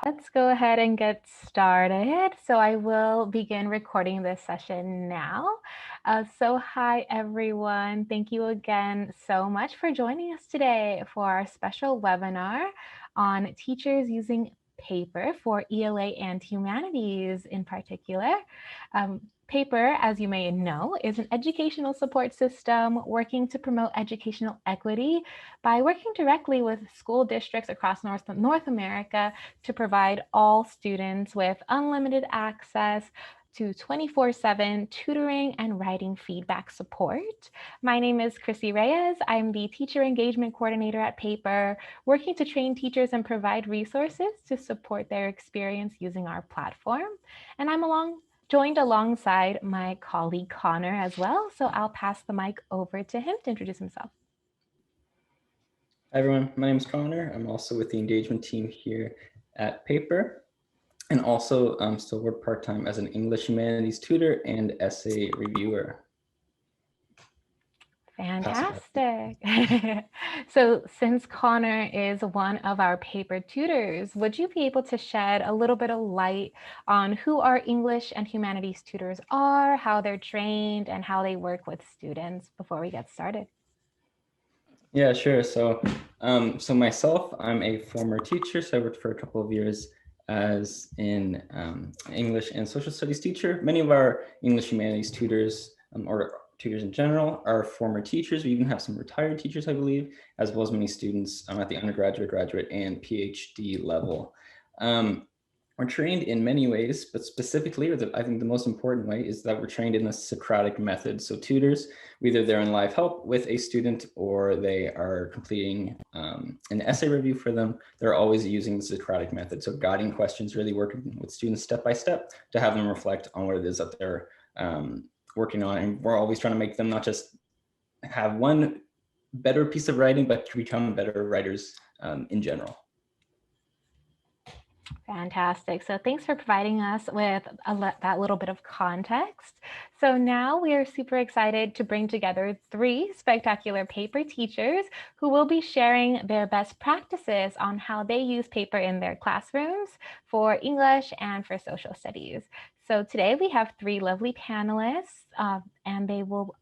Let's go ahead and get started. So I will begin recording this session now. Hi everyone. Thank you again so much for joining us today for our special webinar on teachers using paper for ELA and Humanities in particular. Paper, as you may know, is an educational support system working to promote educational equity by working directly with school districts across North America to provide all students with unlimited access to 24/7 tutoring and writing feedback support. My name is Chrissy Reyes. I'm the Teacher Engagement Coordinator at Paper, working to train teachers and provide resources to support their experience using our platform. And I'm joined alongside my colleague Connor as well. So I'll pass the mic over to him to introduce himself. Hi everyone, my name is Connor. I'm also with the engagement team here at Paper, and also still work part-time as an English Humanities tutor and essay reviewer. Fantastic. So since Connor is one of our paper tutors, would you be able to shed a little bit of light on who our English and Humanities tutors are, how they're trained, and how they work with students before we get started? Yeah, sure. So myself, I'm a former teacher. So I worked for a couple of years as an English and social studies teacher. Many of our English Humanities tutors or tutors in general are former teachers. We even have some retired teachers, I believe, as well as many students at the undergraduate, graduate, and PhD level. We're trained in many ways, but specifically, I think the most important way is that we're trained in the Socratic method. So tutors, whether they're in live help with a student or they are completing an essay review for them, they're always using the Socratic method. So guiding questions, really working with students step by step to have them reflect on what it is that they're working on. And we're always trying to make them not just have one better piece of writing, but to become better writers in general. Fantastic. So thanks for providing us with that little bit of context. So now we are super excited to bring together 3 spectacular paper teachers who will be sharing their best practices on how they use paper in their classrooms for English and for social studies. So today we have 3 lovely panelists, and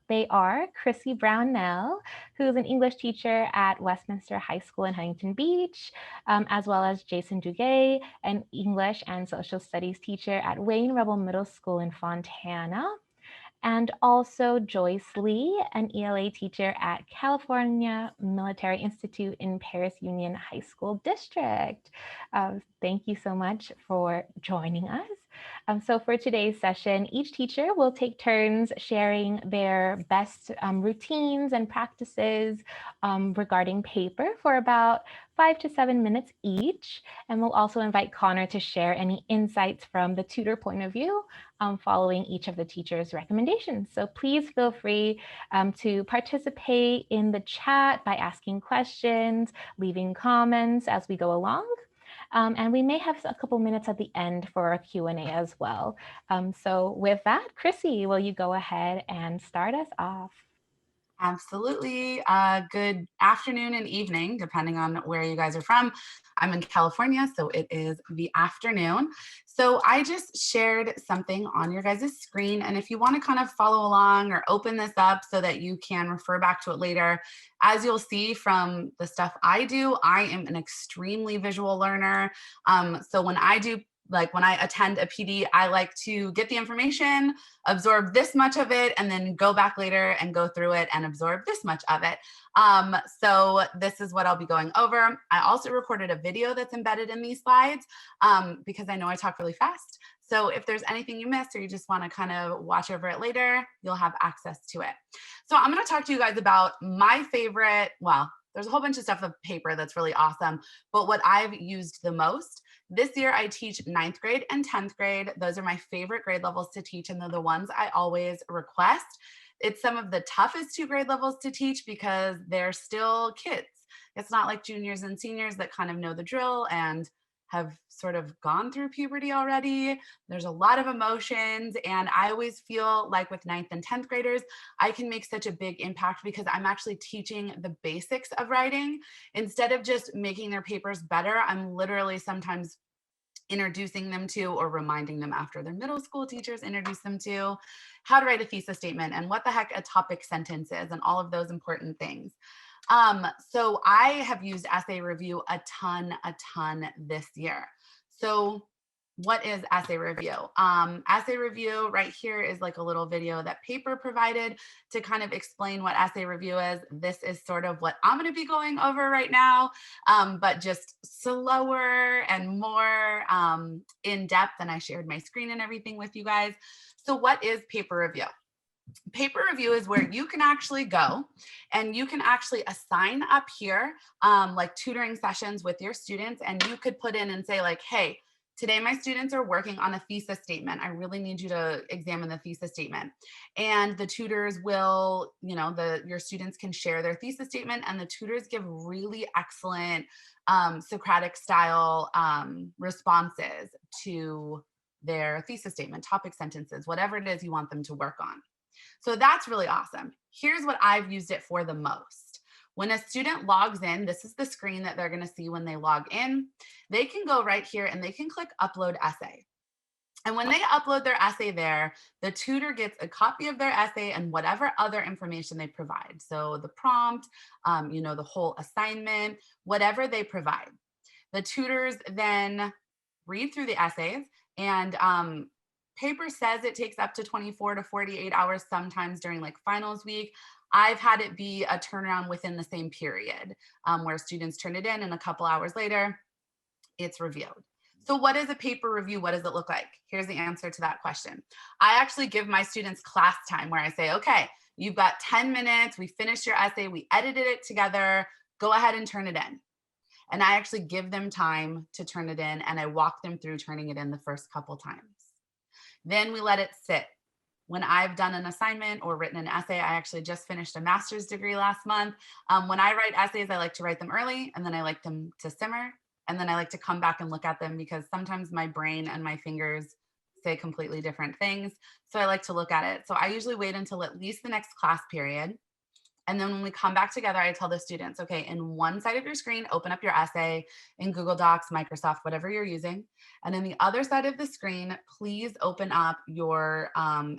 they are Chrissy Brownell, who's an English teacher at Westminster High School in Huntington Beach, as well as Jason Duguay, an English and social studies teacher at Wayne Rebel Middle School in Fontana, and also Joyce Lee, an ELA teacher at California Military Institute in Perris Union High School District. Thank you so much for joining us. So for today's session, each teacher will take turns sharing their best routines and practices regarding paper for about 5 to 7 minutes each. And we'll also invite Connor to share any insights from the tutor point of view following each of the teacher's recommendations. So please feel free to participate in the chat by asking questions, leaving comments as we go along. And we may have a couple minutes at the end for a Q&A as well. So with that, Chrissy, will you go ahead and start us off? Absolutely. Good afternoon and evening, depending on where you guys are from. I'm in California, so it is the afternoon. So I just shared something on your guys' screen. And if you want to kind of follow along or open this up so that you can refer back to it later, as you'll see from the stuff I do, I am an extremely visual learner. So when I attend a PD, I like to get the information, absorb this much of it, and then go back later and go through it and absorb this much of it. So this is what I'll be going over. I also recorded a video that's embedded in these slides because I know I talk really fast. So if there's anything you missed or you just want to kind of watch over it later, you'll have access to it. So I'm going to talk to you guys about my favorite, there's a whole bunch of stuff of paper that's really awesome, but what I've used the most. This year I teach 9th grade and 10th grade. Those are my favorite grade levels to teach, and they're the ones I always request. It's some of the toughest 2 grade levels to teach because they're still kids. It's not like juniors and seniors that kind of know the drill and have sort of gone through puberty already. There's a lot of emotions, and I always feel like with 9th and 10th graders, I can make such a big impact because I'm actually teaching the basics of writing. Instead of just making their papers better, I'm literally sometimes introducing them to or reminding them after their middle school teachers introduce them to, how to write a thesis statement and what the heck a topic sentence is and all of those important things. So I have used essay review a ton this year. So what is essay review? Essay review right here is like a little video that Paper provided to kind of explain what essay review is. This is sort of what I'm going to be going over right now, but just slower and more in depth. And I shared my screen and everything with you guys. So what is paper review? Paper review is where you can actually go and you can actually assign up here like tutoring sessions with your students, and you could put in and say like, hey, today my students are working on a thesis statement. I really need you to examine the thesis statement. And the tutors will, you know, your students can share their thesis statement, and the tutors give really excellent Socratic style responses to their thesis statement, topic sentences, whatever it is you want them to work on. So that's really awesome. Here's what I've used it for the most. When a student logs in, this is the screen that they're going to see when they log in. They can go right here and they can click upload essay. And when they upload their essay there, the tutor gets a copy of their essay and whatever other information they provide. So the prompt, you know, the whole assignment, whatever they provide. The tutors then read through the essays, and Paper says it takes up to 24 to 48 hours sometimes during like finals week. I've had it be a turnaround within the same period where students turn it in and a couple hours later, it's reviewed. So what is a paper review? What does it look like? Here's the answer to that question. I actually give my students class time where I say, okay, you've got 10 minutes. We finished your essay. We edited it together. Go ahead and turn it in. And I actually give them time to turn it in, and I walk them through turning it in the first couple times. Then we let it sit. When I've done an assignment or written an essay, I actually just finished a master's degree last month. When I write essays, I like to write them early, and then I like them to simmer. And then I like to come back and look at them because sometimes my brain and my fingers say completely different things. So I like to look at it. So I usually wait until at least the next class period. And then when we come back together, I tell the students, okay, in one side of your screen, open up your essay in Google Docs, Microsoft, whatever you're using. And in the other side of the screen, please open up your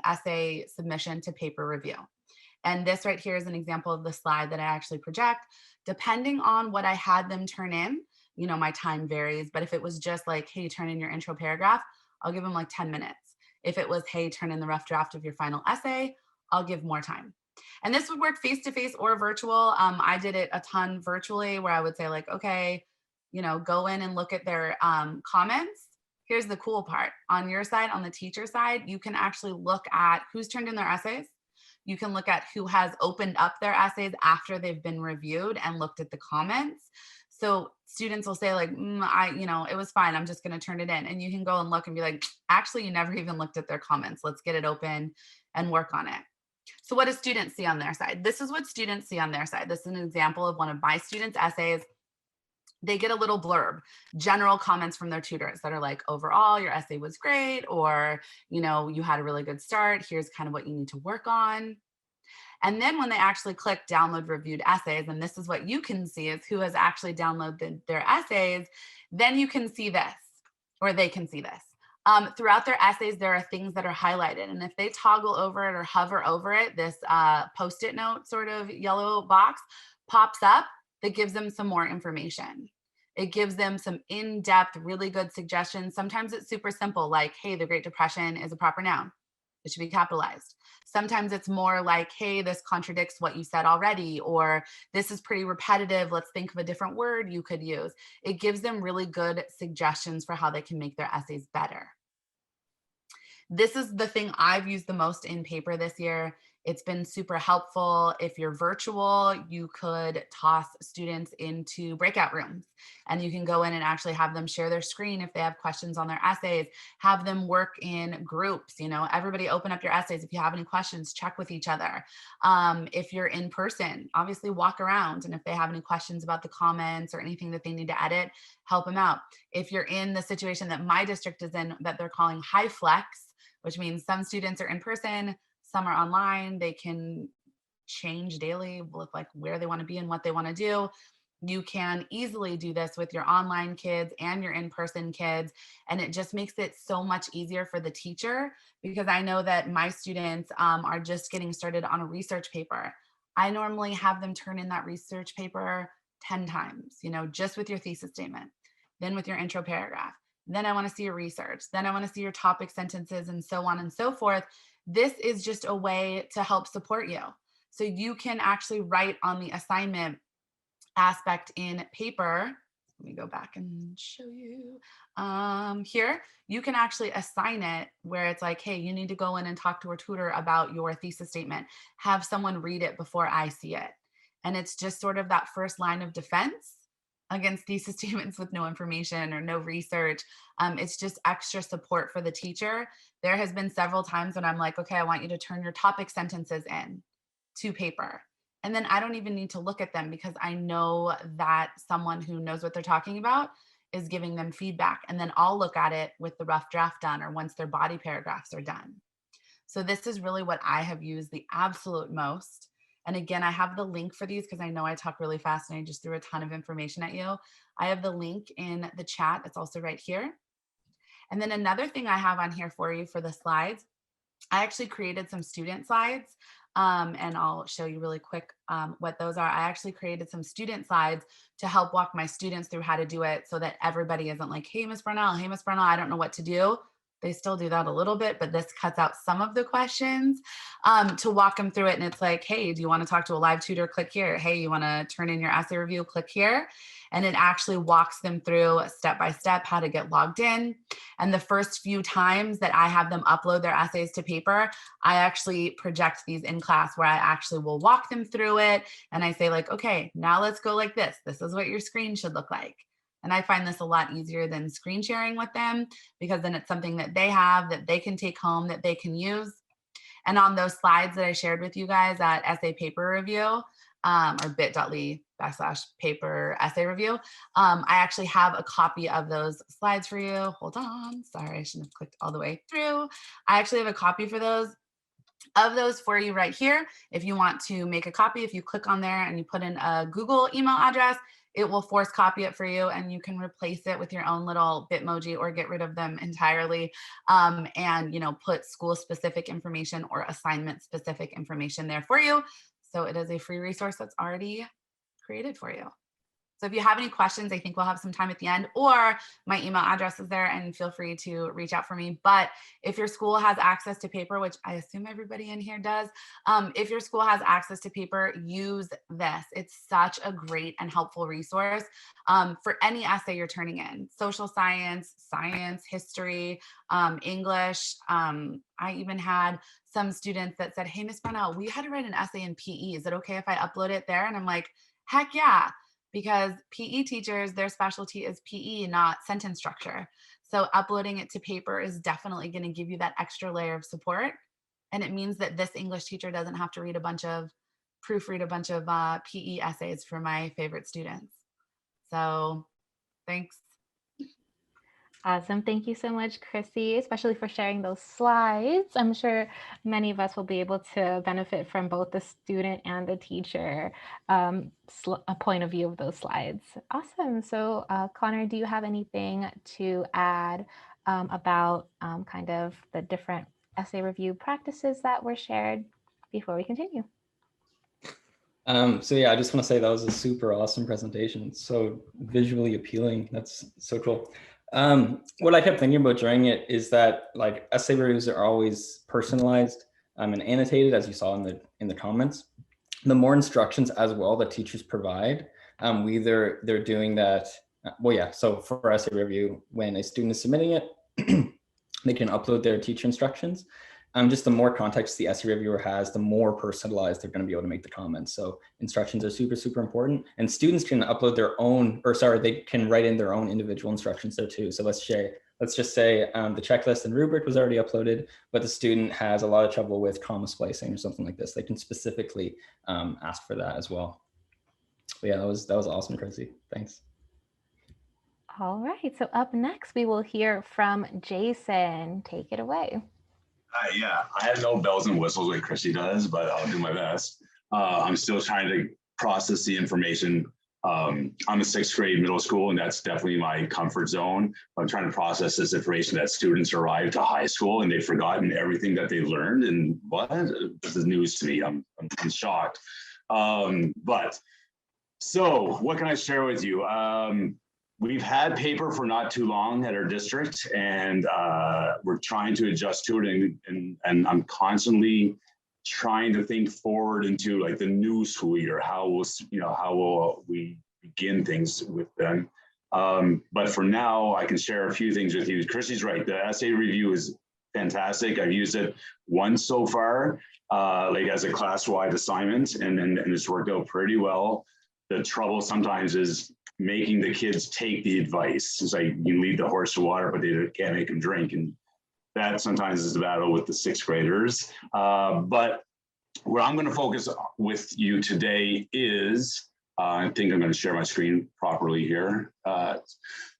essay submission to paper review. And this right here is an example of the slide that I actually project. Depending on what I had them turn in, you know, my time varies, but if it was just like, hey, turn in your intro paragraph, I'll give them like 10 minutes. If it was, hey, turn in the rough draft of your final essay, I'll give more time. And this would work face-to-face or virtual. I did it a ton virtually where I would say like, okay, you know, go in and look at their comments. Here's the cool part. On your side, on the teacher side, you can actually look at who's turned in their essays. You can look at who has opened up their essays after they've been reviewed and looked at the comments. So students will say like, you know, it was fine. I'm just going to turn it in. And you can go and look and be like, actually, you never even looked at their comments. Let's get it open and work on it. So what do students see on their side? This is what students see on their side. This is an example of one of my students' essays. They get a little blurb, general comments from their tutors that are like, overall, your essay was great, or, you know, you had a really good start. Here's kind of what you need to work on. And then when they actually click download reviewed essays, and this is what you can see is who has actually downloaded their essays, then you can see this, or they can see this. Throughout their essays, there are things that are highlighted. And if they toggle over it or hover over it, this Post-it note sort of yellow box pops up that gives them some more information. It gives them some in-depth, really good suggestions. Sometimes it's super simple, like, hey, the Great Depression is a proper noun. It should be capitalized. Sometimes it's more like, hey, this contradicts what you said already, or this is pretty repetitive. Let's think of a different word you could use. It gives them really good suggestions for how they can make their essays better. This is the thing I've used the most in paper this year. It's been super helpful. If you're virtual, you could toss students into breakout rooms and you can go in and actually have them share their screen if they have questions on their essays, have them work in groups, you know, everybody open up your essays. If you have any questions, check with each other. If you're in person, obviously walk around. And if they have any questions about the comments or anything that they need to edit, help them out. If you're in the situation that my district is in that they're calling high flex, which means some students are in person, some are online, they can change daily with like where they want to be and what they want to do. You can easily do this with your online kids and your in-person kids. And it just makes it so much easier for the teacher, because I know that my students are just getting started on a research paper. I normally have them turn in that research paper 10 times, just with your thesis statement, then with your intro paragraph. Then I want to see your research. Then I want to see your topic sentences, and so on and so forth. This is just a way to help support you. So you can actually write on the assignment aspect in paper. Let me go back and show you. Here, you can actually assign it where it's like, hey, you need to go in and talk to a tutor about your thesis statement. Have someone read it before I see it. And it's just sort of that first line of defense against thesis statements with no information or no research. It's just extra support for the teacher. There has been several times when I'm like, okay, I want you to turn your topic sentences in to paper. And then I don't even need to look at them, because I know that someone who knows what they're talking about is giving them feedback. And then I'll look at it with the rough draft done, or once their body paragraphs are done. So this is really what I have used the absolute most. And again, I have the link for these, because I know I talk really fast and I just threw a ton of information at you. I have the link in the chat. It's also right here. And then another thing I have on here for you for the slides, I actually created some student slides. And I'll show you really quick what those are. I actually created some student slides to help walk my students through how to do it, so that everybody isn't like, hey, Ms. Brunel, I don't know what to do. They still do that a little bit, but this cuts out some of the questions to walk them through it. And it's like, hey, do you want to talk to a live tutor? Click here. Hey, you want to turn in your essay review? Click here. And it actually walks them through step by step how to get logged in. And the first few times that I have them upload their essays to paper, I actually project these in class, where I actually will walk them through it. And I say like, okay, now let's go like this. This is what your screen should look like. And I find this a lot easier than screen sharing with them, because then it's something that they have, that they can take home, that they can use. And on those slides that I shared with you guys at essay paper review, or bit.ly/paper essay review, I actually have a copy of those slides for you. Hold on. Sorry, I shouldn't have clicked all the way through. I actually have a copy for those for you right here. If you want to make a copy, if you click on there and you put in a Google email address, it will force copy it for you, and you can replace it with your own little Bitmoji, or get rid of them entirely, and put school specific information or assignment specific information there for you. So it is a free resource that's already created for you. So if you have any questions, I think we'll have some time at the end, or my email address is there, and feel free to reach out for me. But if your school has access to paper, which I assume everybody in here does, if your school has access to paper, use this. It's such a great and helpful resource for any essay you're turning in: social science, science, history, English. I even had some students that said, hey, Ms. Brunel, we had to write an essay in PE. Is it okay if I upload it there? And I'm like, heck yeah. Because PE teachers, their specialty is PE, not sentence structure. So uploading it to paper is definitely going to give you that extra layer of support. And it means that this English teacher doesn't have to proofread a bunch of PE essays for my favorite students. So thanks. Awesome. Thank you so much, Chrissy, especially for sharing those slides. I'm sure many of us will be able to benefit from both the student and the teacher a point of view of those slides. Awesome. So Connor, do you have anything to add about kind of the different essay review practices that were shared before we continue? So yeah, I just want to say that was a super awesome presentation. So visually appealing. That's so cool. What I kept thinking about during it is that like essay reviews are always personalized and annotated, as you saw in the comments. The more instructions as well that teachers provide, whether they're doing that. Well, yeah. So for essay review, when a student is submitting it, they can upload their teacher instructions. Just the more context the essay reviewer has, the more personalized they're going to be able to make the comments. So instructions are super, super important. And students can upload their own, they can write in their own individual instructions there too. So let's just say the checklist and rubric was already uploaded, but the student has a lot of trouble with comma splicing or something like this. They can specifically ask for that as well. But yeah, that was awesome, Chrissy. Thanks. All right. So up next, we will hear from Jason. Take it away. Yeah, I have no bells and whistles like Chrissy does, but I'll do my best. I'm still trying to process the information I'm a sixth grade middle school, and that's definitely my comfort zone. I'm trying to process this information that students arrive to high school and they've forgotten everything that they learned. And what? This is news to me. I'm shocked. But so what can I share with you? We've had paper for not too long at our district, and we're trying to adjust to it. And I'm constantly trying to think forward into like the new school year. How will we begin things with them? But for now, I can share a few things with you. Chrissy's right. The essay review is fantastic. I've used it once so far, like as a class-wide assignment, and it's worked out pretty well. The trouble sometimes is making the kids take the advice. It's like you lead the horse to water, but they can't make them drink. And that sometimes is the battle with the sixth graders. But where I'm going to focus with you today is, I think I'm going to share my screen properly here.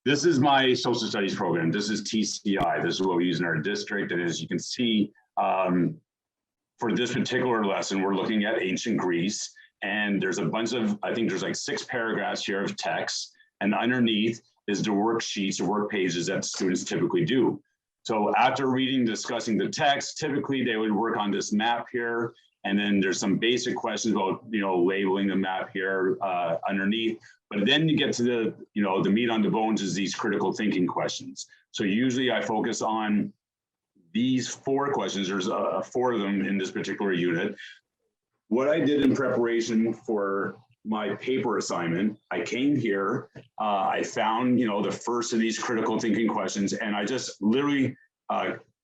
This is my social studies program. This is TCI. This is what we use in our district. And as you can see, for this particular lesson, we're looking at ancient Greece. And there's a bunch of, I think there's like 6 paragraphs here of text. And underneath is the worksheets or work pages that students typically do. So after reading, discussing the text, typically they would work on this map here. And then there's some basic questions about, labeling the map here underneath. But then you get to the, the meat on the bones is these critical thinking questions. So usually I focus on these 4 questions. There's 4 of them in this particular unit. What I did in preparation for my paper assignment, I came here, I found, the first of these critical thinking questions, and I just literally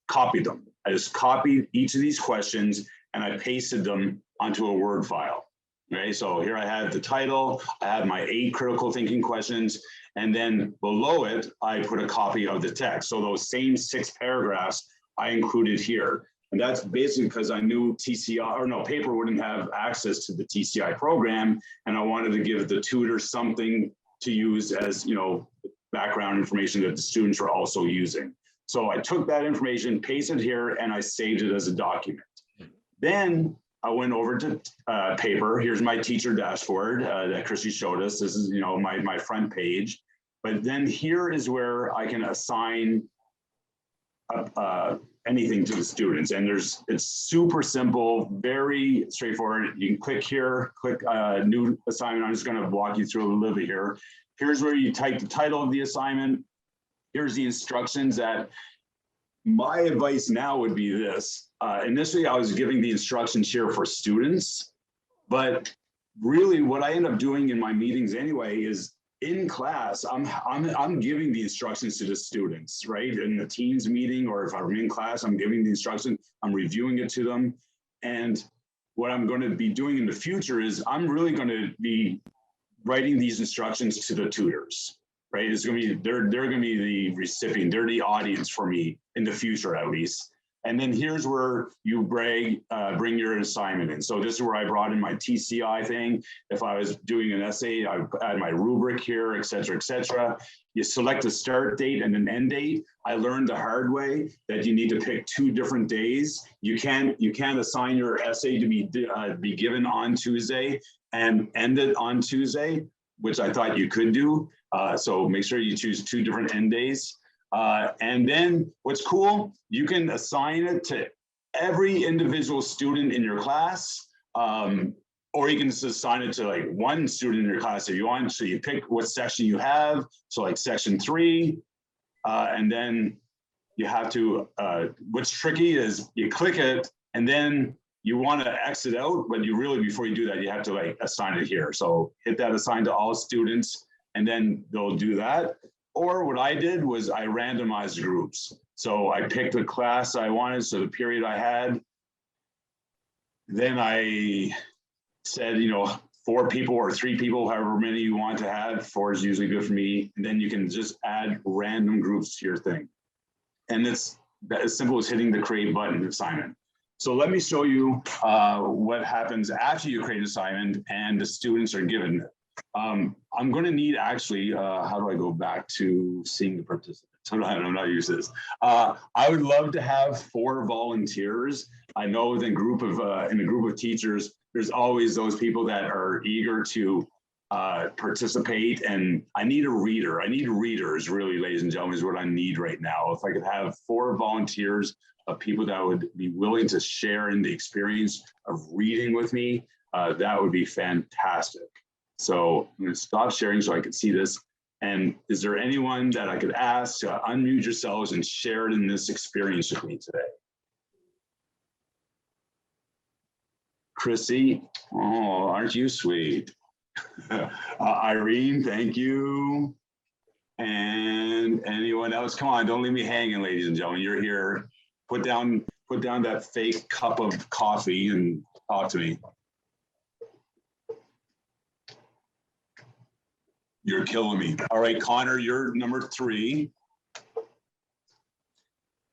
copied them. I just copied each of these questions and I pasted them onto a Word file. Okay, so here I had the title, I had my 8 critical thinking questions, and then below it, I put a copy of the text. So those same 6 paragraphs I included here. And that's basically because I knew paper wouldn't have access to the TCI program. And I wanted to give the tutor something to use as, background information that the students were also using. So I took that information, pasted here, and I saved it as a document. Then I went over to paper. Here's my teacher dashboard that Chrissy showed us. This is, my front page. But then here is where I can assign anything to the students. And it's super simple, very straightforward. You can click here, click new assignment. I'm just going to walk you through a little bit here. Here's where you type the title of the assignment. Here's the instructions. That my advice now would be this. Initially, I was giving the instructions here for students, but really what I end up doing in my meetings anyway is in class, I'm giving the instructions to the students, right? In the teams meeting, or if I'm in class, I'm giving the instruction, I'm reviewing it to them. And what I'm going to be doing in the future is I'm really going to be writing these instructions to the tutors, right? It's going to be, they're going to be the recipient, they're the audience for me in the future, at least. And then here's where you bring your assignment in. So this is where I brought in my TCI thing. If I was doing an essay, I add my rubric here, et cetera, et cetera. You select a start date and an end date. I learned the hard way that you need to pick 2 different days. You can't assign your essay to be given on Tuesday and end it on Tuesday, which I thought you could do. So make sure you choose 2 different end days. And then what's cool, you can assign it to every individual student in your class, or you can just assign it to like 1 student in your class if you want. So you pick what section you have. So like section 3, and then you have to, what's tricky is you click it and then you want to exit out, but you really, before you do that, you have to like assign it here. So hit that assign to all students, and then they'll do that. Or what I did was I randomized groups. So I picked the class I wanted, so the period I had. Then I said, 4 people or 3 people, however many you want to have. 4 is usually good for me. And then you can just add random groups to your thing. And it's as simple as hitting the create button assignment. So let me show you what happens after you create an assignment and the students are given it. I'm going to need actually, how do I go back to seeing the participants? I'm not used to this. I would love to have 4 volunteers. I know in a group of teachers, there's always those people that are eager to participate. And I need a reader. I need readers, really, ladies and gentlemen, is what I need right now. If I could have 4 volunteers of people that would be willing to share in the experience of reading with me, that would be fantastic. So I'm going to stop sharing so I can see this. And is there anyone that I could ask to unmute yourselves and share in this experience with me today? Chrissy, oh, aren't you sweet? Irene, thank you. And anyone else? Come on, don't leave me hanging, ladies and gentlemen. You're here. Put down that fake cup of coffee and talk to me. You're killing me. All right, Connor, you're number 3.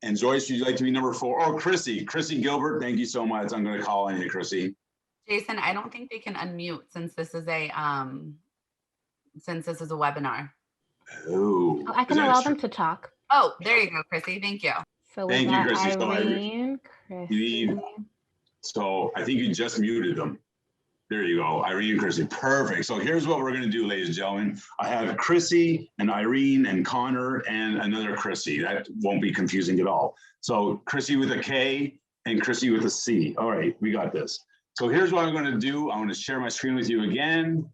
And Joyce, would you like to be number 4? Oh, Chrissy Gilbert, thank you so much. I'm going to call on you, Chrissy. Jason, I don't think they can unmute since this is a webinar. Oh, I can allow them to talk. Oh, there you go, Chrissy. Thank you. So thank you, Chrissy. Irene, Chrissy. So I think you just muted them. There you go, Irene and Chrissy. Perfect. So here's what we're going to do, ladies and gentlemen. I have Chrissy and Irene and Connor and another Chrissy. That won't be confusing at all. So Chrissy with a K and Chrissy with a C. All right, we got this. So here's what I'm going to do. I'm going to share my screen with you again.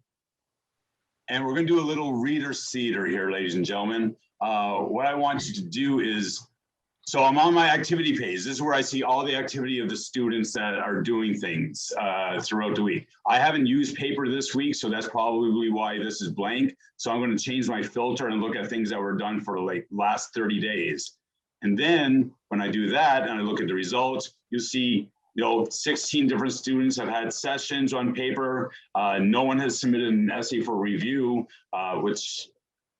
And we're going to do a little reader seater here, ladies and gentlemen. What I want you to do is, so I'm on my activity page. This is where I see all the activity of the students that are doing things throughout the week. I haven't used paper this week, so that's probably why this is blank. So I'm going to change my filter and look at things that were done for like last 30 days. And then when I do that and I look at the results, you'll see 16 different students have had sessions on paper. No one has submitted an essay for review,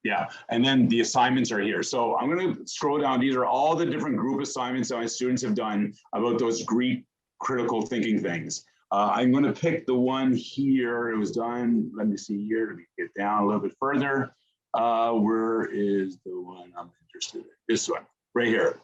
yeah, and then the assignments are here. So I'm going to scroll down. These are all the different group assignments that my students have done about those Greek critical thinking things. I'm going to pick the one here. It was done. Let me see here. Let me get down a little bit further. Where is the one I'm interested in? This one right here.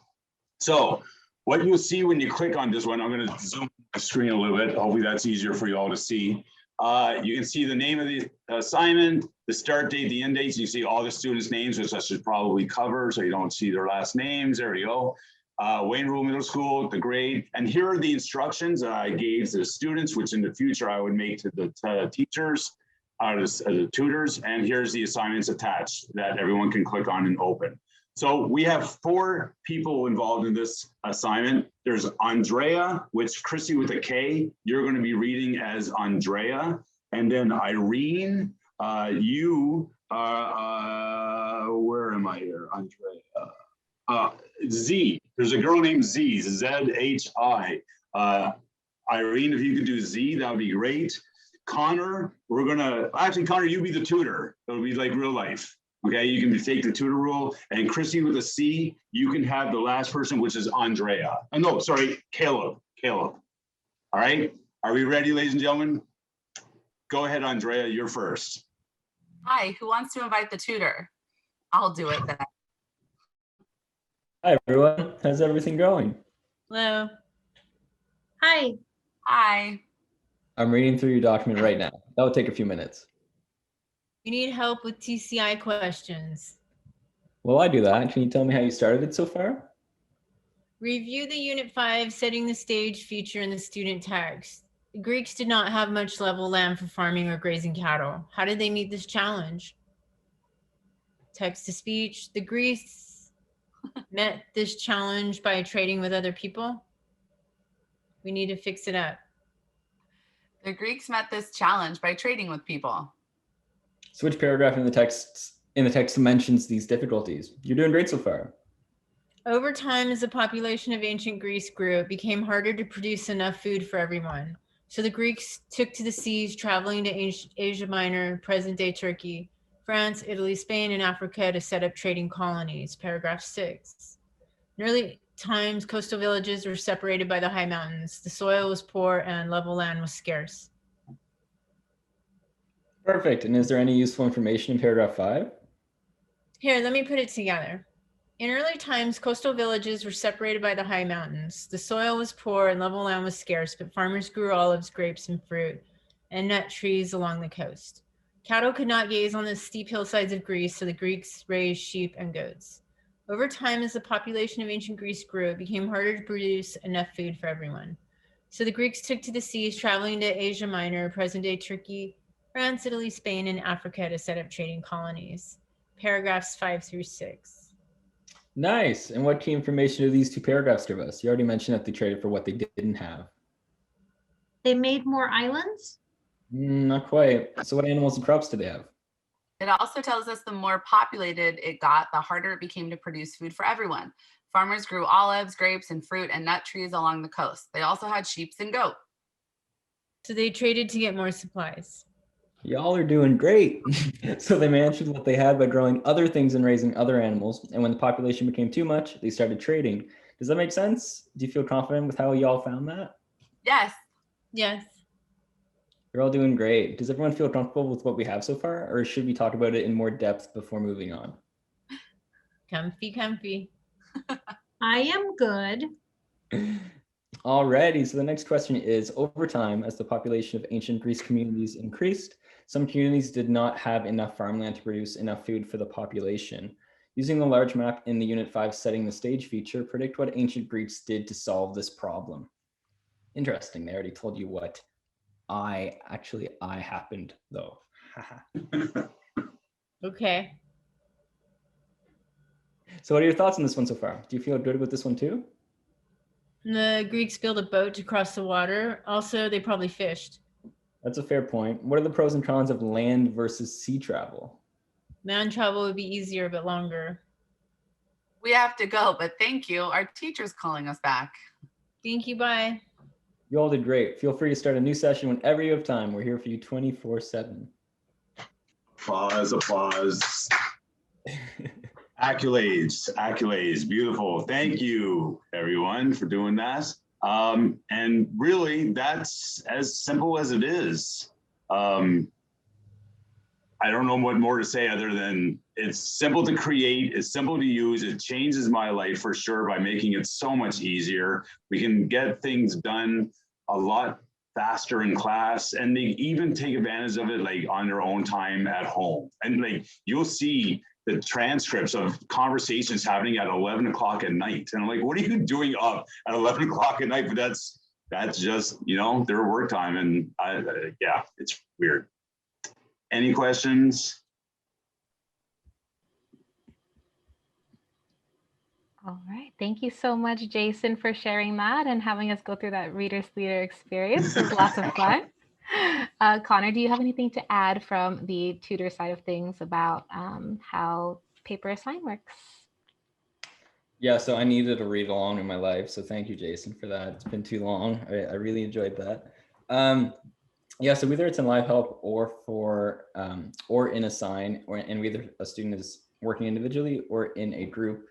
So what you'll see when you click on this one, I'm going to zoom the screen a little bit. Hopefully that's easier for you all to see. You can see the name of the assignment, the start date, the end dates. You see all the students' names, which I should probably cover so you don't see their last names. There we go. Wayne Rule Middle School, the grade. And here are the instructions that I gave to the students, which in the future I would make to the teachers, the tutors. And here's the assignments attached that everyone can click on and open. So we have 4 people involved in this assignment. There's Andrea, which Chrissy with a K, you're going to be reading as Andrea. And then Irene, you are, where am I here? Andrea. Z, there's a girl named Z, Z-H-I. Irene, if you could do Z, that would be great. Connor, we're going to, actually, Connor, you be the tutor. It'll be like real life. Okay, you can take the tutor role, and Chrissy with a C, you can have the last person, which is Andrea. Oh, no, sorry, Caleb. All right, are we ready, ladies and gentlemen? Go ahead, Andrea, you're first. Hi, who wants to invite the tutor? I'll do it then. Hi, everyone. How's everything going? Hello. Hi. Hi. I'm reading through your document right now. That will take a few minutes. You need help with TCI questions. Well, I do that. Can you tell me how you started it so far? Review the Unit 5 setting the stage feature in the student text. The Greeks did not have much level land for farming or grazing cattle. How did they meet this challenge? Text to speech. The Greeks met this challenge by trading with other people. We need to fix it up. The Greeks met this challenge by trading with people. So which paragraph in the text mentions these difficulties? You're doing great so far. Over time, as the population of ancient Greece grew, it became harder to produce enough food for everyone. So the Greeks took to the seas, traveling to Asia Minor, present-day Turkey, France, Italy, Spain, and Africa to set up trading colonies. Paragraph 6. In early times, coastal villages were separated by the high mountains. The soil was poor and level land was scarce. Perfect. And is there any useful information in paragraph 5? Here, let me put it together. In early times, coastal villages were separated by the high mountains. The soil was poor and level land was scarce, but farmers grew olives, grapes, and fruit, and nut trees along the coast. Cattle could not gaze on the steep hillsides of Greece, so the Greeks raised sheep and goats. Over time, as the population of ancient Greece grew, it became harder to produce enough food for everyone. So the Greeks took to the seas, traveling to Asia Minor, present-day Turkey, France, Italy, Spain, and Africa to set up trading colonies. Paragraphs 5 through 6. Nice. And what key information do these two paragraphs give us? You already mentioned that they traded for what they didn't have. They made more islands? Not quite. So what animals and crops do they have? It also tells us the more populated it got, the harder it became to produce food for everyone. Farmers grew olives, grapes, and fruit and nut trees along the coast. They also had sheep and goat. So they traded to get more supplies. Y'all are doing great. So they managed what they had by growing other things and raising other animals. And when the population became too much, they started trading. Does that make sense? Do you feel confident with how y'all found that? Yes. Yes. You're all doing great. Does everyone feel comfortable with what we have so far, or should we talk about it in more depth before moving on? Comfy, comfy. I am good. Alrighty, so the next question is, over time, as the population of ancient Greece communities increased, some communities did not have enough farmland to produce enough food for the population. Using the large map in the Unit 5 setting the stage feature, predict what ancient Greeks did to solve this problem. Interesting, they already told you what I happened though. Okay. So what are your thoughts on this one so far? Do you feel good with this one too? The Greeks built a boat to cross the water. Also, they probably fished. That's a fair point. What are the pros and cons of land versus sea travel? Land travel would be easier but longer. We have to go, but thank you. Our teacher's calling us back. Thank you, bye. You all did great. Feel free to start a new session whenever you have time. We're here for you 24/7. Applause, applause. Accolades, beautiful. Thank you, everyone, for doing that. And really, that's as simple as it is. I don't know what more to say other than it's simple to create, it's simple to use, it changes my life for sure by making it so much easier. We can get things done a lot faster in class, and they even take advantage of it like on their own time at home. And like you'll see the transcripts of conversations happening at 11 o'clock at night. And I'm like, what are you doing up at 11 o'clock at night? But that's just, you know, their work time. And yeah, it's weird. Any questions? All right. Thank you so much, Jason, for sharing that and having us go through that Reader's Theater experience. It was lots of fun. Connor, do you have anything to add from the tutor side of things about how paper assign works? Yeah, so I needed to read along in my life. So thank you, Jason, for that. It's been too long. I really enjoyed that. Yeah, so whether it's in live help or or in assign, and whether a student is working individually or in a group,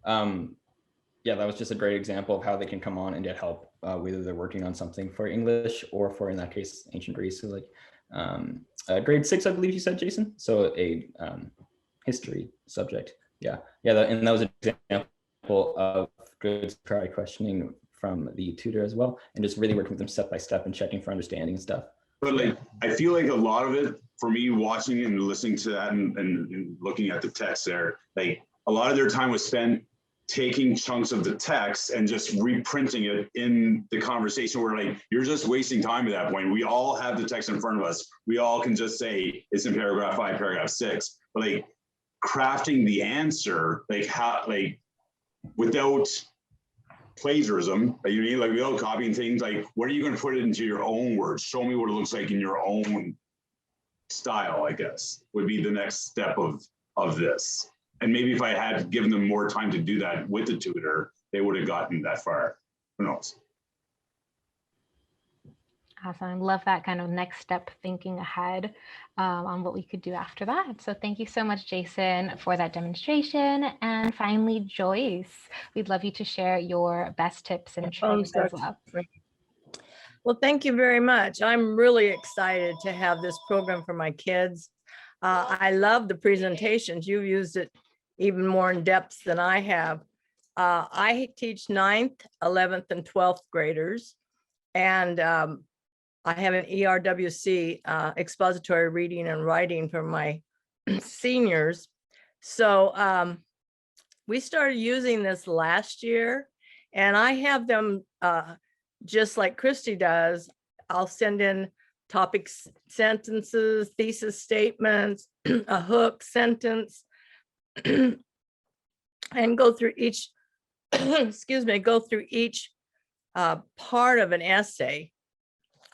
yeah, that was just a great example of how they can come on and get help, whether they're working on something for English or for, in that case, ancient Greece. So like grade 6, I believe you said, Jason. So a history subject. Yeah, and that was an example of good try questioning from the tutor as well, and just really working with them step by step and checking for understanding and stuff. But like, I feel like a lot of it for me watching and listening to that and looking at the text there, like a lot of their time was spent taking chunks of the text and just reprinting it in the conversation where like, you're just wasting time at that point. We all have the text in front of us. We all can just say it's in paragraph 5, paragraph 6, but like crafting the answer, like how, like without plagiarism, like, you mean, like without copying things, like what are you going to put it into your own words? Show me what it looks like in your own style, I guess, would be the next step of this. And maybe if I had given them more time to do that with the tutor, they would have gotten that far. Who knows? Awesome. I love that kind of next step thinking ahead on what we could do after that. So thank you so much, Jason, for that demonstration. And finally, Joyce, we'd love you to share your best tips and tricks as well. Well, thank you very much. I'm really excited to have this program for my kids. I love the presentations. You've used it even more in depth than I have. I teach 9th, 11th, and 12th graders. And I have an ERWC, expository reading and writing for my seniors. So we started using this last year, and I have them just like Christy does. I'll send in topic sentences, thesis statements, a hook sentence, and go through each, excuse me, go through each part of an essay.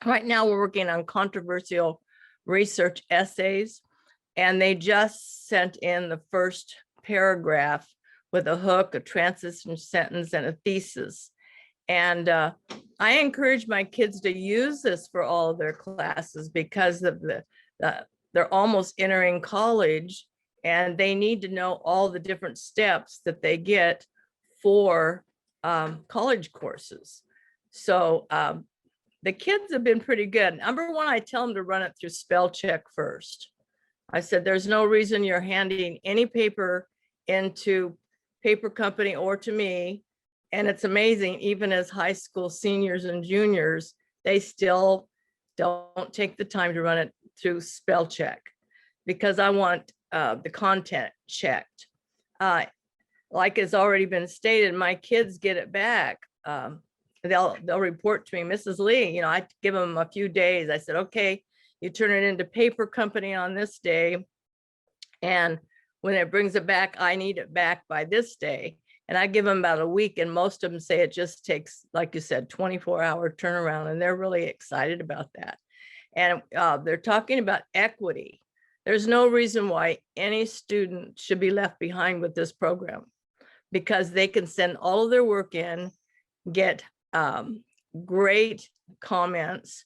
Right now we're working on controversial research essays, and they just sent in the first paragraph with a hook, a transition sentence, and a thesis. And I encourage my kids to use this for all of their classes because of they're almost entering college, and they need to know all the different steps that they get for college courses. So the kids have been pretty good. Number one, I tell them to run it through spell check first. I said, there's no reason you're handing any paper into paper company or to me. And it's amazing, even as high school seniors and juniors, they still don't take the time to run it through spell check because I want the content checked. Like has already been stated, my kids get it back. They'll report to me, Mrs. Lee, I give them a few days. I said, okay, you turn it into paper company on this day. And when it brings it back, I need it back by this day. And I give them about a week, and most of them say it just takes, like you said, 24-hour turnaround, and they're really excited about that. And they're talking about equity. There's no reason why any student should be left behind with this program, because they can send all of their work in, get great comments,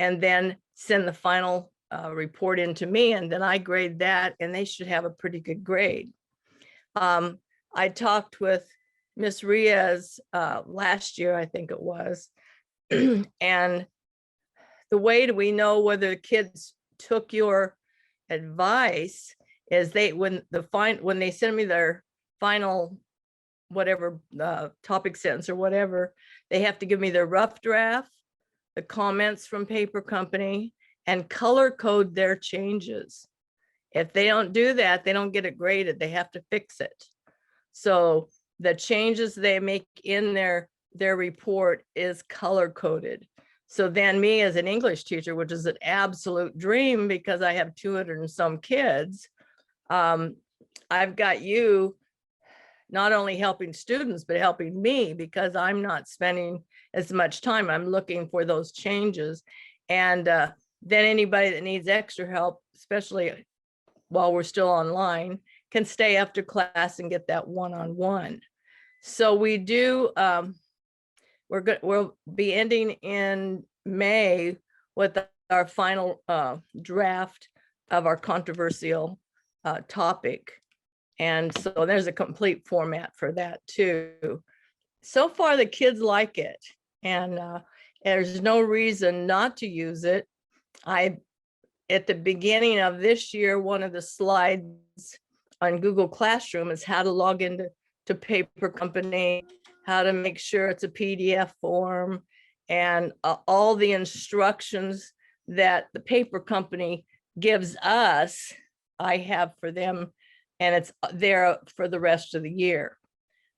and then send the final report in to me, and then I grade that, and they should have a pretty good grade. I talked with Miss Riaz last year, I think it was, and the way do we know whether the kids took your advice is when they send me their final whatever topic sentence or whatever, they have to give me their rough draft, the comments from paper company, and color code their changes. If they don't do that, they don't get it graded. They have to fix it. So the changes they make in their report is color coded. So then me as an English teacher, which is an absolute dream because I have 200 and some kids, I've got you not only helping students, but helping me because I'm not spending as much time. I'm looking for those changes. And then anybody that needs extra help, especially while we're still online, can stay after class and get that one-on-one. So we do, we'll be ending in May with our final draft of our controversial topic. And so there's a complete format for that too. So far, the kids like it, and there's no reason not to use it. At the beginning of this year, one of the slides on Google Classroom is how to log into paper company, how to make sure it's a PDF form, and all the instructions that the paper company gives us, I have for them, and it's there for the rest of the year.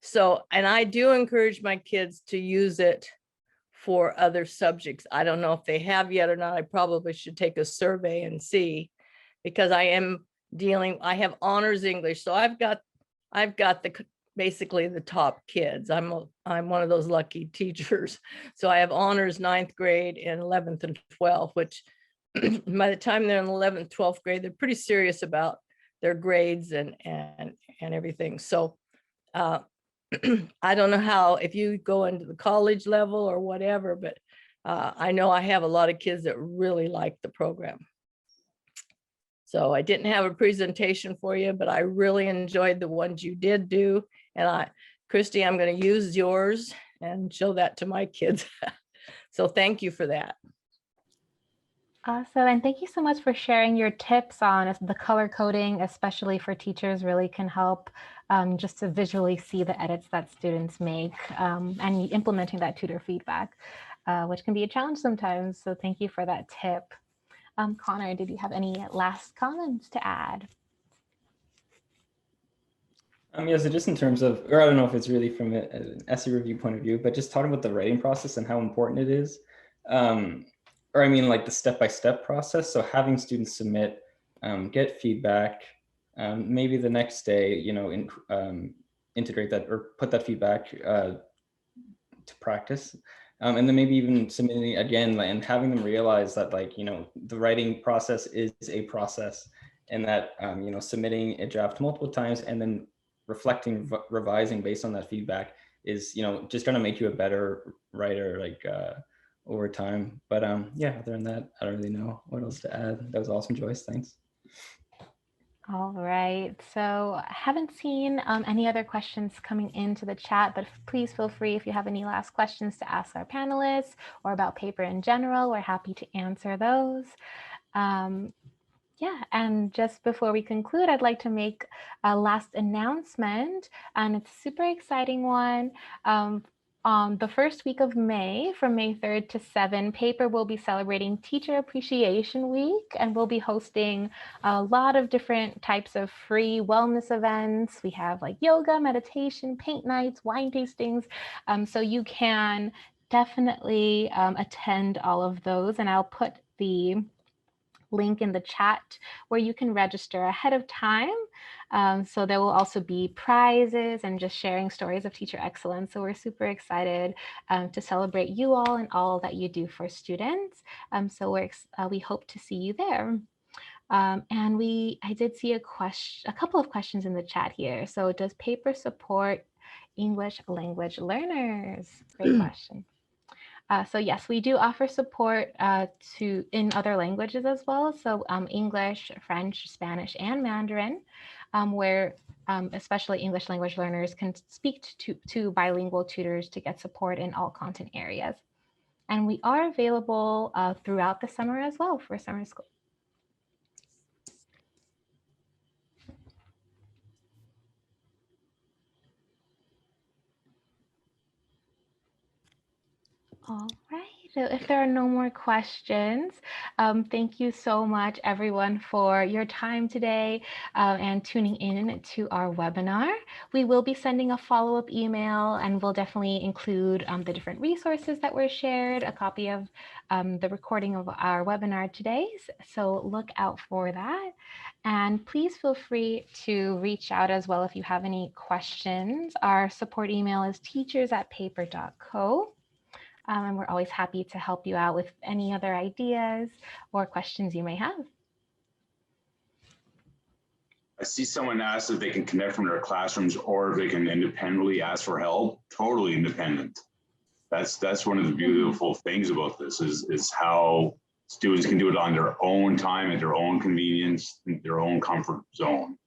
So, and I do encourage my kids to use it for other subjects. I don't know if they have yet or not. I probably should take a survey and see, because I have honors English. So I've got basically the top kids. I'm one of those lucky teachers. So I have honors 9th grade and 11th and 12th, which by the time they're in 11th, 12th grade, they're pretty serious about their grades and everything. So I don't know how, if you go into the college level or whatever, but I know I have a lot of kids that really like the program. So I didn't have a presentation for you, but I really enjoyed the ones you did do. And Christy, I'm going to use yours and show that to my kids. So thank you for that. Awesome. And thank you so much for sharing your tips on the color coding, especially for teachers, really can help just to visually see the edits that students make and implementing that tutor feedback. which can be a challenge sometimes. So thank you for that tip. Connor, did you have any last comments to add? Yeah, so just in terms of, or I don't know if it's really from an essay review point of view, but just talking about the writing process and how important it is. Or I mean, like the step-by-step process. So having students submit, get feedback, maybe the next day, you know, integrate that or put that feedback to practice. And then maybe even submitting again and having them realize that, like, you know, the writing process is a process, and that, you know, submitting a draft multiple times and then reflecting, revising based on that feedback is, you know, just going to make you a better writer, like over time. But yeah, other than that, I don't really know what else to add. That was awesome, Joyce. Thanks. All right, so I haven't seen any other questions coming into the chat, but please feel free if you have any last questions to ask our panelists or about paper in general. We're happy to answer those. Yeah, and just before we conclude, I'd like to make a last announcement, and it's a super exciting one. On the first week of May, from May 3rd to 7th, Paper will be celebrating Teacher Appreciation Week, and we'll be hosting a lot of different types of free wellness events. We have like yoga, meditation, paint nights, wine tastings, so you can definitely attend all of those, and I'll put the link in the chat where you can register ahead of time. So there will also be prizes and just sharing stories of teacher excellence. So we're super excited to celebrate you all and all that you do for students. So we hope to see you there. And I did see a couple of questions in the chat here. So does Paper support English language learners? Great question. So yes, we do offer support in other languages as well. So English, French, Spanish, and Mandarin, where especially English language learners can speak to bilingual tutors to get support in all content areas. And we are available throughout the summer as well for summer school. All right. So if there are no more questions, thank you so much, everyone, for your time today and tuning in to our webinar. We will be sending a follow-up email, and we'll definitely include the different resources that were shared, a copy of the recording of our webinar today. So look out for that. And please feel free to reach out as well if you have any questions. Our support email is teachers@paper.co. And we're always happy to help you out with any other ideas or questions you may have. I see someone ask if they can connect from their classrooms or if they can independently ask for help. Totally independent. That's one of the beautiful things about this is how students can do it on their own time, at their own convenience, in their own comfort zone.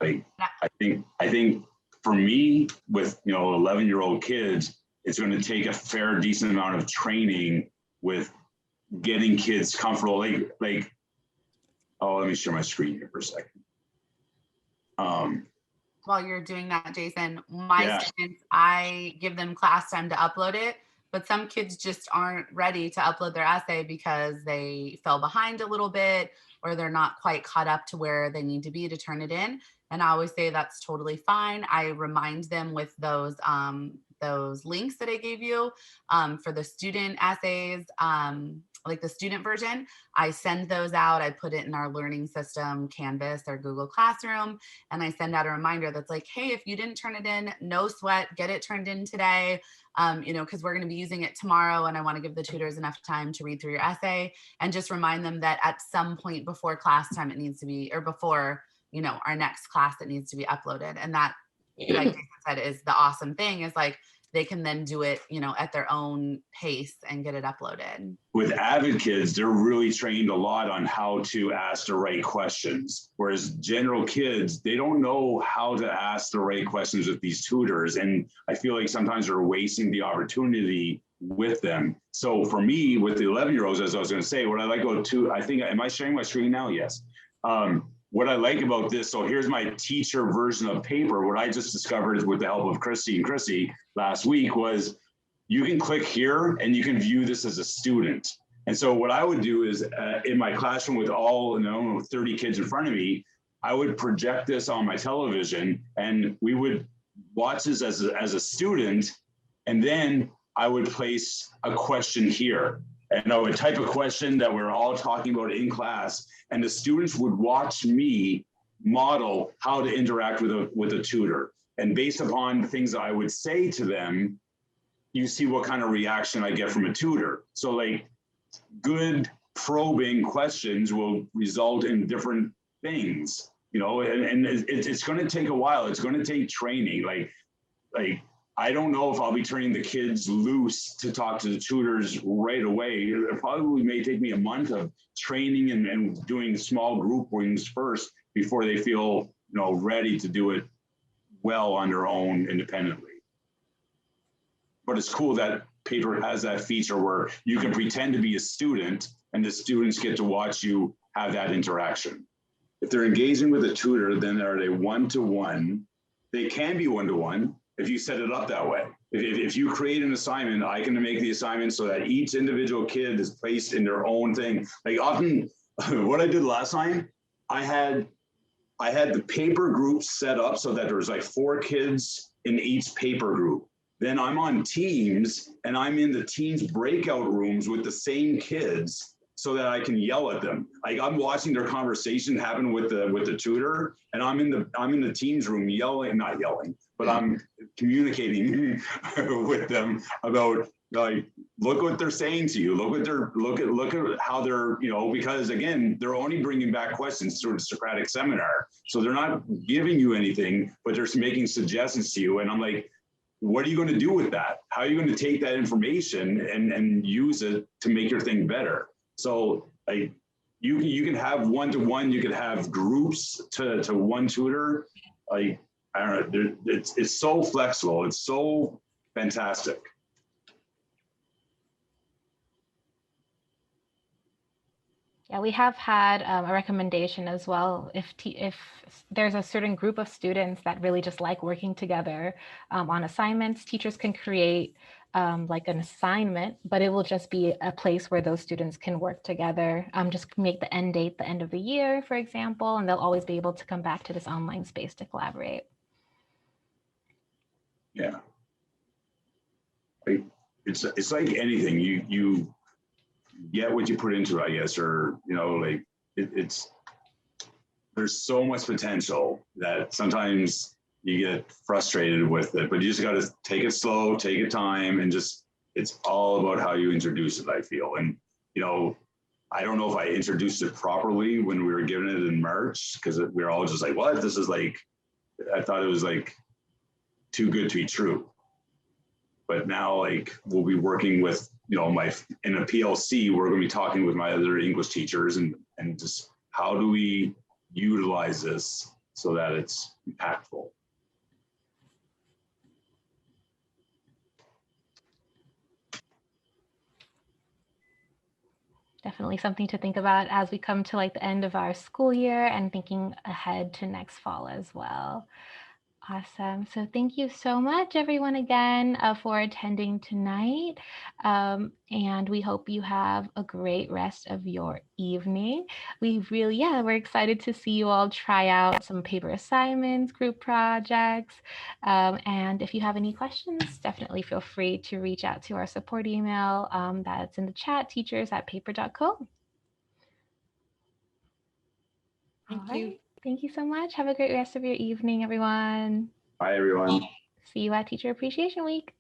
Like I think for me, with 11-year-old kids, it's going to take a fair, decent amount of training with getting kids comfortable. Like, oh, let me share my screen here for a second. While you're doing that, Jason, my students, I give them class time to upload it, but some kids just aren't ready to upload their essay because they fell behind a little bit or they're not quite caught up to where they need to be to turn it in. And I always say that's totally fine. I remind them with those links that I gave you for the student essays, like the student version. I send those out. I put it in our learning system, Canvas or Google Classroom, and I send out a reminder that's like, hey, if you didn't turn it in, no sweat, get it turned in today, because we're going to be using it tomorrow, and I want to give the tutors enough time to read through your essay, and just remind them that at some point before class time it needs to be, or before our next class, it needs to be uploaded. And that, like Jason said, is the awesome thing, is like they can then do it, at their own pace and get it uploaded. With avid kids, they're really trained a lot on how to ask the right questions. Whereas general kids, they don't know how to ask the right questions with these tutors. And I feel like sometimes they're wasting the opportunity with them. So for me, with the 11-year-olds, as I was going to say, what I like about am I sharing my screen now? Yes. What I like about this, so here's my teacher version of Paper. What I just discovered is with the help of Christy last week was you can click here and you can view this as a student. And so what I would do is in my classroom with all 30 kids in front of me, I would project this on my television and we would watch this as a student. And then I would place a question here. And I would type a question that we're all talking about in class, and the students would watch me model how to interact with a tutor. And based upon things that I would say to them, you see what kind of reaction I get from a tutor. So like good probing questions will result in different things, and it's going to take a while. It's going to take training. Like I don't know if I'll be turning the kids loose to talk to the tutors right away. It probably may take me a month of training and doing small group wings first before they feel, ready to do it well on their own independently. But it's cool that paper has that feature where you can pretend to be a student and the students get to watch you have that interaction. If they're engaging with a tutor, then are they one-to-one? They can be one-to-one if you set it up that way. If you create an assignment, I can make the assignment so that each individual kid is placed in their own thing. Like often, what I did last time, I had the paper groups set up so that there was like 4 kids in each paper group. Then I'm on Teams and I'm in the Teams breakout rooms with the same kids so that I can yell at them. Like I'm watching their conversation happen with the tutor, and I'm in the Teams room not yelling, but I'm communicating with them about like, look what they're saying to you. Look at how they're, because again, they're only bringing back questions through the Socratic seminar. So they're not giving you anything, but they're making suggestions to you. And I'm like, what are you going to do with that? How are you going to take that information and use it to make your thing better? So like you can have one-to-one, you could have groups to one tutor. Like, I don't know, it's so flexible. It's so fantastic. Yeah, we have had a recommendation as well. If there's a certain group of students that really just like working together on assignments, teachers can create like an assignment, but it will just be a place where those students can work together. Just make the end date the end of the year, for example, and they'll always be able to come back to this online space to collaborate. Yeah. It's like anything, you get what you put into it, I guess, or there's so much potential that sometimes you get frustrated with it, but you just got to take it slow, take your time, and it's all about how you introduce it, I feel. And I don't know if I introduced it properly when we were giving it in March, because we were all just like, what? This is like, I thought it was like too good to be true. But now, like, we'll be working with, in a PLC, we're going to be talking with my other English teachers and just how do we utilize this so that it's impactful. Definitely something to think about as we come to like the end of our school year and thinking ahead to next fall as well. Awesome. So thank you so much, everyone, again, for attending tonight. And we hope you have a great rest of your evening. We're excited to see you all try out some paper assignments, group projects. And if you have any questions, definitely feel free to reach out to our support email that's in the chat, teachers@paper.co. Thank you. Thank you so much. Have a great rest of your evening, everyone. Bye, everyone. See you at Teacher Appreciation Week.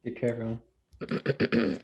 Take care, everyone.